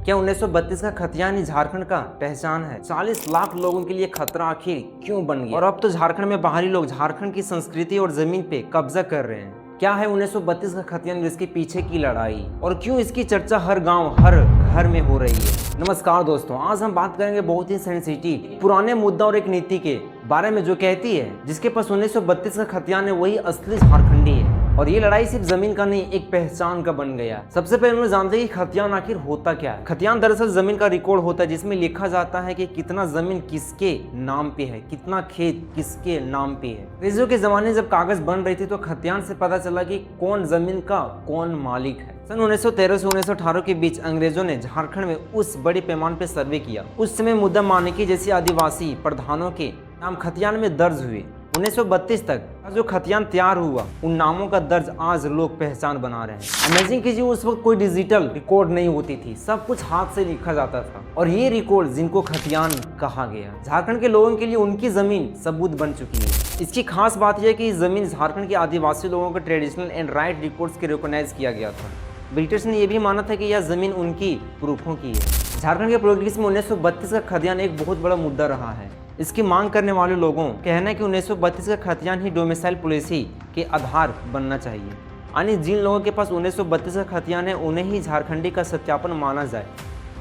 क्या 1932 का खतियान ही झारखंड का पहचान है? 40 लाख लोगों के लिए खतरा आखिर क्यों बन गया? और अब तो झारखंड में बाहरी लोग झारखंड की संस्कृति और जमीन पे कब्जा कर रहे हैं। क्या है 1932 का खतियान, इसके पीछे की लड़ाई, और क्यों इसकी चर्चा हर गांव हर घर में हो रही है? नमस्कार दोस्तों, आज हम बात करेंगे बहुत ही सेंसिटिव पुराने मुद्दा और एक नीति के बारे में जो कहती है जिसके पास 1932 का खतियान है वही असली झारखंडी है। और ये लड़ाई सिर्फ जमीन का नहीं, एक पहचान का बन गया। सबसे पहले उन्होंने जानते कि खतियान आखिर होता क्या है। खतियान दरअसल जमीन का रिकॉर्ड होता है जिसमें लिखा जाता है कि कितना जमीन किसके नाम पे है, कितना खेत किसके नाम पे है। अंग्रेजों के जमाने जब कागज बन रही थी तो खतियान से पता चला कि कौन जमीन का कौन मालिक है। सन 1913 से 1918 के बीच अंग्रेजों ने झारखंड में उस बड़े पैमाने पर सर्वे किया। उस समय मुद्दा मानिकी जैसे आदिवासी प्रधानों के नाम खतियान में दर्ज हुए। 1932 तक जो खतियान तैयार हुआ उन नामों का दर्ज आज लोग पहचान बना रहे हैं। अमेजिंग कीजिए, उस वक्त कोई डिजिटल रिकॉर्ड नहीं होती थी, सब कुछ हाथ से लिखा जाता था। और ये रिकॉर्ड जिनको खतियान कहा गया, झारखंड के लोगों के लिए उनकी जमीन सबूत बन चुकी है। इसकी खास बात यह कि इस जमीन झारखंड के आदिवासी लोगों के ट्रेडिशनल एंड राइट रिकॉर्ड्स के रिकॉग्नाइज किया गया था। ब्रिटिश ने यह भी माना था कि यह जमीन उनकी पुरखों की है। झारखंड के पॉलिटिक्स में 1932 का खतियान एक बहुत बड़ा मुद्दा रहा है। इसकी मांग करने वाले लोगों कहना है कि 1932 का खतियान ही डोमिसाइल पॉलिसी के आधार बनना चाहिए, यानी जिन लोगों के पास 1932 का खतियान है उन्हें ही झारखंडी का सत्यापन माना जाए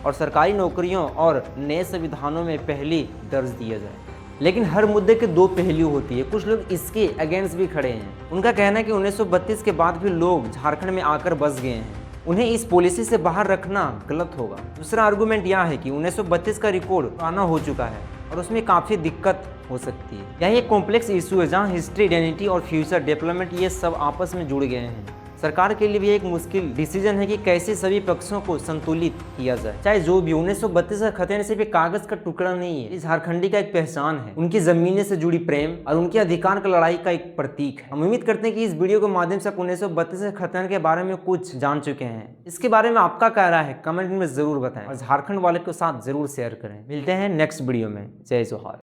और सरकारी नौकरियों और नए संविधानों में पहली दर्ज दिया जाए। लेकिन हर मुद्दे के दो पहलू होती है। कुछ लोग इसके अगेंस्ट भी खड़े हैं। उनका कहना है कि 1932 के बाद भी लोग झारखंड में आकर बस गए हैं, उन्हें इस पॉलिसी से बाहर रखना गलत होगा। दूसरा आर्गुमेंट यह है कि 1932 का रिकॉर्ड पुराना हो चुका है और उसमें काफ़ी दिक्कत हो सकती है। यह एक कॉम्प्लेक्स इशू है जहां हिस्ट्री, आइडेंटिटी और फ्यूचर डेवलपमेंट ये सब आपस में जुड़ गए हैं। सरकार के लिए भी एक मुश्किल डिसीजन है कि कैसे सभी पक्षों को संतुलित किया जाए। चाहे जो भी 1932 का खतियान सिर्फ एक कागज का टुकड़ा नहीं है, इस झारखंडी का एक पहचान है, उनकी जमीनें से जुड़ी प्रेम और उनके अधिकार की लड़ाई का एक प्रतीक है। हम उम्मीद करते हैं कि इस वीडियो के माध्यम से आप 1932 के खतियान के बारे में कुछ जान चुके हैं। इसके बारे में आपका क्या राय है कमेंट में जरूर बताएं और झारखंड वाले के साथ जरूर शेयर करें। मिलते हैं नेक्स्ट वीडियो में। जय जोहार।